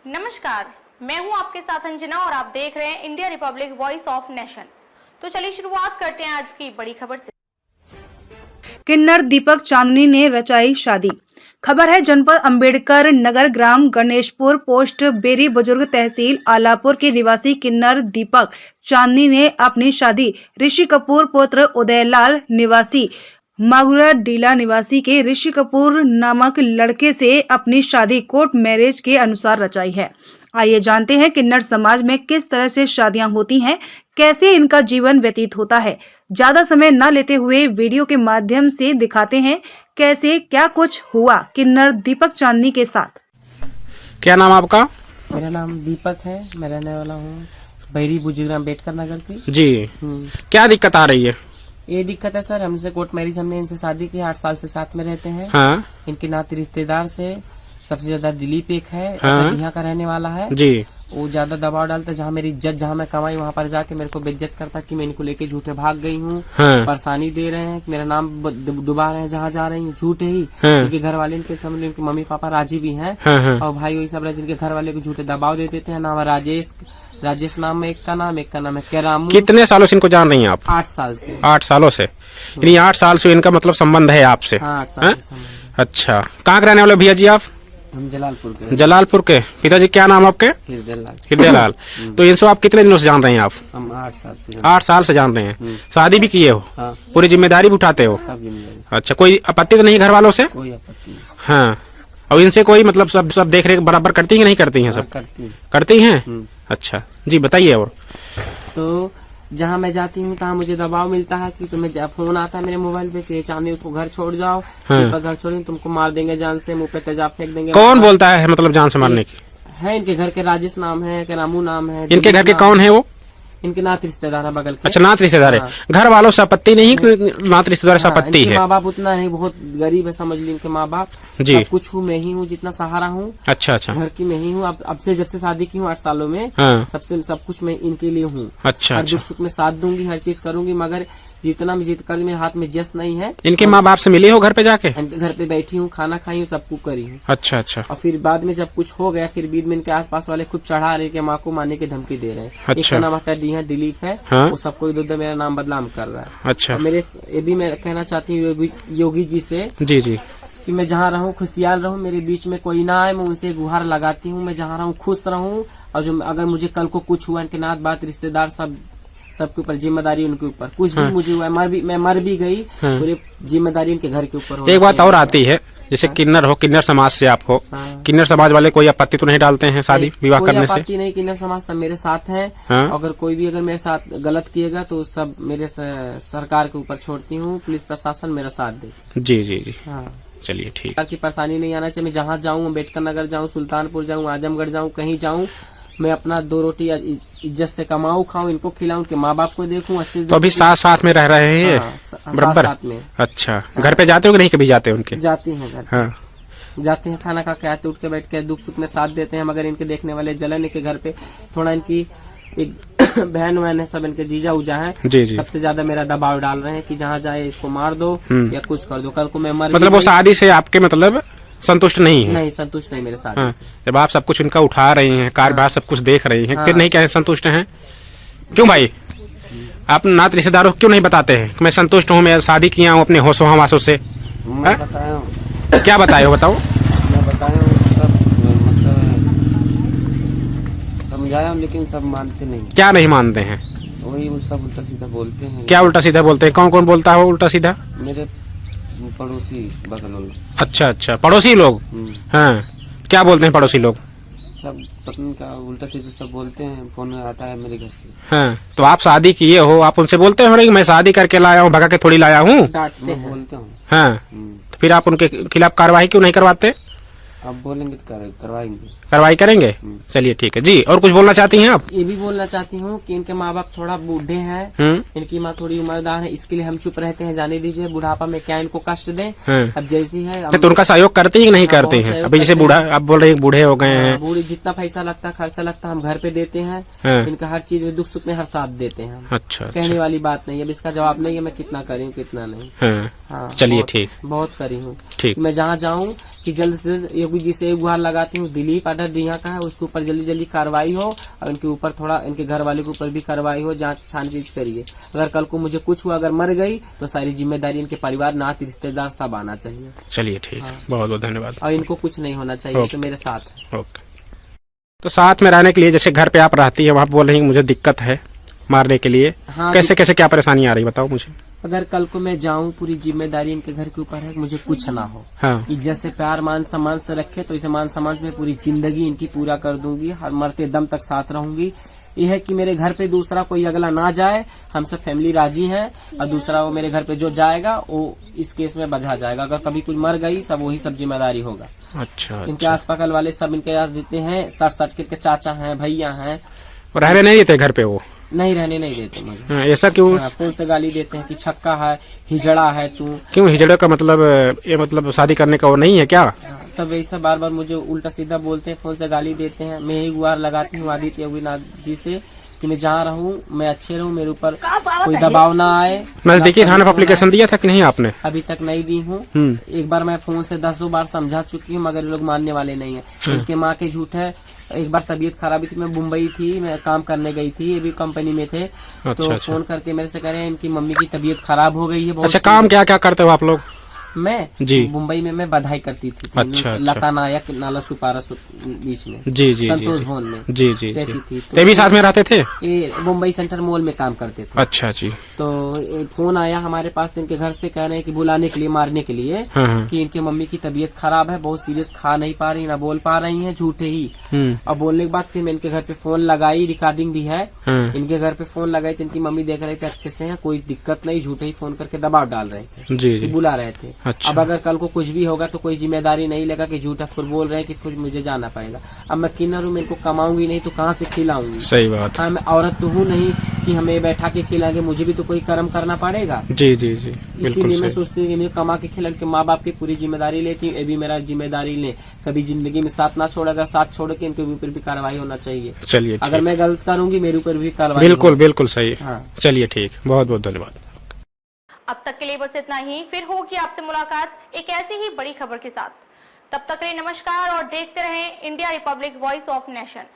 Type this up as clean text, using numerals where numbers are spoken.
नमस्कार, मैं हूं आपके साथ अंजना और आप देख रहे हैं India Republic voice of nation. तो चलिए शुरुआत करते हैं आज की बड़ी खबर से। किन्नर दीपक चांदनी ने रचाई शादी। खबर है जनपद अंबेडकर नगर ग्राम गणेशपुर पोस्ट बेरी बुजुर्ग तहसील आलापुर के निवासी किन्नर दीपक चांदनी ने अपनी शादी ऋषि कपूर पुत्र उदयलाल निवासी मागुरा डीला निवासी के ऋषि कपूर नामक लड़के से अपनी शादी कोर्ट मैरिज के अनुसार रचाई है। आइए जानते हैं किन्नर समाज में किस तरह से शादियां होती हैं, कैसे इनका जीवन व्यतीत होता है। ज्यादा समय न लेते हुए वीडियो के माध्यम से दिखाते हैं कैसे क्या कुछ हुआ किन्नर दीपक चांदनी के साथ। क्या नाम आपका? मेरा नाम दीपक है। मैं रहने वाला हूँ बैरी बुजुर्ग अम्बेडकर नगर की। जी, क्या दिक्कत आ रही है? ये दिक्कत है सर, हमसे कोर्ट मैरिज, हमने इनसे शादी की, 8 साल से साथ में रहते हैं। हाँ इनके नाते रिश्तेदार से सबसे ज्यादा दिलीप एक है, हाँ। यहाँ का रहने वाला है जी। वो ज्यादा दबाव डालता, जहाँ मेरी इज्जत, जहाँ मैं कमाई वहाँ पर जाके मेरे को बेइज्जत करता कि मैं इनको लेके झूठे भाग गई हूँ। हाँ। परेशानी दे रहे हैं, मेरा नाम डुबा रहे हैं, जहाँ जा रही हूँ झूठे ही। हाँ। इनके घर वाले, इनके मम्मी पापा राजी भी हैं। हाँ। और भाई वही सब, जिनके घर वाले को झूठे दबाव दे देते हैं। नाम है राजेश नाम है एक का नाम है केरामू। कितने सालों से इनको जान रही हैं आप? 8 साल से। 8 सालों से, यानी 8 साल से इनका मतलब संबंध है आपसे? हाँ, 8 साल से संबंध है। अच्छा, कहाँ के रहने वाले भैया जी आप? हम जलालपुर के। जलालपुर के। पिताजी क्या नाम आपके? हृदयलाल। तो इनसे आप कितने दिनों से जान रहे हैं आप? हम 8 साल से। 8 साल से जान रहे हैं। शादी भी किए हो? हाँ। पूरी जिम्मेदारी भी उठाते हो? सब जिम्मेदारी। अच्छा, कोई आपत्ति तो नहीं घर वालों से? कोई आपत्ति नहीं। हाँ, और इनसे कोई मतलब सब देख रेख बराबर करती है नहीं करती हैं? सब करती हैं। अच्छा जी, बताइए। और तो जहाँ मैं जाती हूँ तहाँ मुझे दबाव मिलता है कि तुम्हें फोन आता है मेरे मोबाइल पे कि चांदी उसको घर छोड़ जाओ। हाँ। घर छोड़ेंगे तुमको मार देंगे जान से, मुंह पे तेजाब फेंक देंगे। कौन बोलता है मतलब जान से मारने की? है इनके घर के राजेश नाम है, के रामू नाम है। इनके घर के कौन है वो? इनके नात रिश्तेदार है बगल के। अच्छा, नात रिश्तेदार है। घर वालों से आपत्ति नहीं? नात रिश्तेदार से आपत्ति है? माँ बाप उतना नहीं, बहुत गरीब है समझ ली इनके माँ बाप जी। सब कुछ हूँ, मैं ही हूँ जितना सहारा हूँ। अच्छा अच्छा। घर की मैं ही हूँ। अब से जब से शादी की हूँ 8 सालों में, हाँ। सबसे सब कुछ मैं इनके लिए हूँ। अच्छा हर अच्छा। दुख सुख में साथ दूंगी, हर चीज करूंगी, मगर जितना मैं जीत कर मेरे हाथ में जस नहीं है। इनके माँ बाप से मिले हो घर पे जाके? इनके घर पे बैठी हूँ, खाना खाई हूँ, सब कुछ करी हूँ। अच्छा अच्छा। और फिर बाद में जब कुछ हो गया, फिर बीच में इनके आसपास वाले खूब चढ़ा रहे, माँ को मारने की धमकी दे रहे हैं। अच्छा। एक का नाम हटा दी है दिलीप है। हाँ। वो सबको इधर मेरा नाम बदनाम कर रहा है। अच्छा। और मेरे ये भी मैं कहना चाहती हूँ योगी जी से जी जी, कि मैं जहाँ रहूँ खुशियाल रहूँ, मेरे बीच में कोई ना आए, मैं उनसे गुहार लगाती हूँ। मैं जहाँ रहूँ खुश रहूँ, और जो अगर मुझे कल को कुछ हुआ, इनके नात बात रिश्तेदार सबके ऊपर जिम्मेदारी उनके ऊपर। कुछ भी मुझे हुआ, मैं मर भी गई, पूरी जिम्मेदारी इनके घर के ऊपर। एक बात और आती है, जैसे किन्नर हो, किन्नर समाज से आप हो, किन्नर समाज वाले कोई आपत्ति तो नहीं डालते हैं शादी विवाह करने से? आपत्ति नहीं, किन्नर समाज सब मेरे साथ है। हाँ? अगर कोई भी अगर मेरे साथ गलत किएगा तो सब मेरे सरकार के ऊपर छोड़ती हूँ, पुलिस प्रशासन मेरा साथ दे। जी जी जी, हाँ। चलिए ठीक। की परेशानी नहीं आना चाहिए। मैं जहाँ जाऊँ, अम्बेडकर नगर जाऊँ, सुल्तानपुर जाऊँ, आजमगढ़ जाऊँ, कहीं जाऊँ, मैं अपना 2 रोटी इज्जत से कमाऊँ, खाऊं, इनको खिलाऊं, उनके माँ बाप को देखूं अच्छे से। तो अभी साथ में रह रहे हैं? हाँ, बराबर साथ में। अच्छा, घर पे जाते हो कि नहीं कभी जाते उनके? जाते हैं घर। हाँ। जाते हैं, खाना खा के आते, उठ के बैठ के दुख सुख में साथ देते हैं, मगर इनके देखने वाले जलन के घर पे थोड़ा इनकी एक बहन वहन है, सब इनके जीजा उजा है, जी जी, सबसे ज्यादा मेरा दबाव डाल रहे हैं कि जहाँ जाए इसको मार दो या कुछ कर दो, कल को मैं मर। मतलब वो शादी से आपके मतलब संतुष्ट नहीं है? नहीं, संतुष्ट नहीं मेरे साथ। हाँ। जब आप सब कुछ इनका उठा रही हैं, कार्यभार सब कुछ देख रही हैं, फिर नहीं क्या संतुष्ट हैं? क्यों भाई, आप नात रिश्तेदारों को क्यों नहीं बताते हैं कि मैं संतुष्ट हूँ, मैं शादी किया हूँ अपने होशो हवासों से? मैं बताया हूँ। क्या बताए हो, बताओ। मैं बताया हूँ, सब मतलब समझाया हूँ, लेकिन सब मानते नहीं। क्या नहीं मानते हैं? वही सब उल्टा सीधा बोलते हैं। क्या उल्टा सीधा बोलते हैं? कौन कौन बोलता है उल्टा सीधा? मेरे पड़ोसी बगल वाले। अच्छा अच्छा, पड़ोसी लोग। हाँ, क्या बोलते हैं पड़ोसी लोग? सब पत्नी का उल्टा सीधा सब बोलते हैं, फोन आता है मेरे घर से। हाँ, तो आप शादी किए हो, आप उनसे बोलते हो कि मैं शादी करके लाया हूँ, भगा के थोड़ी लाया हूँ? डांटते हैं, बोलते हूँ। हाँ, तो फिर आप उनके खिलाफ कार्रवाई क्यों नहीं करवाते? अब बोलेंगे तो करवाएंगे, कार्रवाई करेंगे। चलिए ठीक है जी। और कुछ बोलना चाहती हैं आप? ये भी बोलना चाहती हूँ कि इनके माँ बाप थोड़ा बूढ़े हैं, इनकी माँ थोड़ी उम्रदार है, इसके लिए हम चूप रहते हैं। जाने दीजिए, बुढ़ापा में क्या इनको कष्ट दें। अब जैसी है तो उनका सहयोग करते हैं कि नहीं करते हैं? अभी जैसे बूढ़ा आप बोल रहे हैं, बूढ़े हो गए हैं, बूढ़े, जितना पैसा लगता है, खर्चा लगता है, हम घर पे देते हैं। इनका हर चीज में दुख सुख में हर साथ देते हैं। अच्छा, कहने वाली बात नहीं है, अब इसका जवाब नहीं है मैं कितना करी हूँ कितना नहीं। हाँ, चलिए ठीक, बहुत करी हूँ। ठीक। मैं जहाँ जाऊँ कि जल्द से जल्द योगी जी से एक गुहार लगाती हूँ, दिलीप अडर का है, उसके ऊपर जल्दी जल्दी कार्रवाई हो और इनके ऊपर थोड़ा इनके घर वाले के ऊपर भी कार्रवाई हो, जांच छानबीन करिए। अगर कल को मुझे कुछ हुआ, अगर मर गई तो सारी जिम्मेदारी इनके परिवार, नात, रिश्तेदार सब आना चाहिए। चलिए ठीक है, बहुत बहुत धन्यवाद। और इनको कुछ नहीं होना चाहिए, तो मेरे साथ है। ओके। तो साथ में रहने के लिए, जैसे घर पे आप रहती है, वहाँ बोल रही हैं मुझे दिक्कत है मारने के लिए, हाँ, कैसे कैसे क्या परेशानी आ रही बताओ मुझे। अगर कल को मैं जाऊं, पूरी जिम्मेदारी इनके घर के ऊपर है, मुझे कुछ ना हो। हाँ। इज्जत से, प्यार, मान सम्मान से रखे, तो इसे मान सम्मान से मैं पूरी जिंदगी इनकी पूरा कर दूंगी, हर मरते दम तक साथ रहूंगी। यह है कि मेरे घर पे दूसरा कोई अगला ना जाए, हम सब फैमिली राजी हैं, और दूसरा वो मेरे घर पे जो जाएगा वो इस केस में बजा जाएगा। अगर कभी कोई मर गई, सब वही सब जिम्मेदारी होगा। अच्छा, इनके आस पास वाले सब इनके पास जितने हैं, 60 के चाचा हैं, भैया हैं, और रहने नहीं देते घर पे वो? नहीं, रहने नहीं देते मुझे। हाँ, ऐसा क्यों? फोन से गाली देते हैं कि छक्का है, हिजड़ा है तू। क्यों हिजड़े का मतलब? ये मतलब शादी करने का वो नहीं है क्या? तब ऐसा बार बार मुझे उल्टा सीधा बोलते हैं, फोन से गाली देते हैं। मैं ही गुहार लगाती हूँ आदित्य योगीनाथ जी से कि मैं जहाँ रहूँ मैं अच्छे रहूँ, मेरे ऊपर कोई दबाव ना आए। नजदीकी थाने पर एप्लीकेशन दिया था कि नहीं आपने? अभी तक नहीं दी हूँ। एक बार मैं फोन से 10 बार समझा चुकी हूँ, मगर ये लोग मानने वाले नहीं है। उनके माँ के झूठ है। एक बार तबीयत खराब थी, मैं मुंबई थी, मैं काम करने गई थी, ये भी कंपनी में थे। तो फोन करके मेरे से कह रहे हैं इनकी मम्मी की तबीयत खराब हो गई है बहुत। अच्छा, काम क्या क्या करते हो आप लोग? मैं जी मुंबई में मैं बधाई करती थी। अच्छा, लता नायक नाला सुपारा बीच में, जी जी संतोष जी भवन में जी जी रहती थी। ते भी साथ में रहते थे? ये मुंबई सेंट्रल मॉल में काम करते थे। अच्छा जी। तो फोन आया हमारे पास इनके घर से, कह रहे हैं कि बुलाने के लिए, मारने के लिए, हाँ। कि इनके मम्मी की तबीयत खराब है, बहुत सीरियस, खा नहीं पा रही, ना बोल पा रही है, झूठे ही। और बोलने के बाद फिर मैं इनके घर पे फोन लगाई, रिकॉर्डिंग भी है। इनके घर पे फोन लगाई तो इनकी मम्मी देख रहे थे अच्छे से है, कोई दिक्कत नहीं, झूठे ही फोन करके दबाव डाल रहे थे, जी बुला रहे थे। अच्छा। अब अगर कल को कुछ भी होगा तो कोई जिम्मेदारी नहीं लेगा कि झूठा फिर बोल रहे हैं कि फिर मुझे जाना पड़ेगा। अब मैं किन्नर हूँ, मैं इनको कमाऊंगी नहीं तो कहाँ से खिलाऊंगी? सही बात। हाँ, मैं औरत तो हूँ नहीं कि हमें बैठा के खिलाएंगे, मुझे भी तो कोई कर्म करना पड़ेगा। जी जी जी, इसीलिए मैं सोचती हूँ कि मैं कमा के खिला के माँ बाप की पूरी जिम्मेदारी लेती हूँ, ये भी मेरा जिम्मेदारी ले, कभी जिंदगी में साथ ना छोड़, अगर साथ छोड़ के इनके ऊपर भी कार्रवाई होना चाहिए। चलिए, अगर मैं गलत करूंगी मेरे ऊपर भी कार्रवाई बिल्कुल बिल्कुल सही। हाँ। चलिए ठीक, बहुत बहुत धन्यवाद। अब तक के लिए बस इतना ही, फिर होगी आपसे मुलाकात एक ऐसी ही बड़ी खबर के साथ। तब तक के लिए नमस्कार और देखते रहें India Republic voice of nation.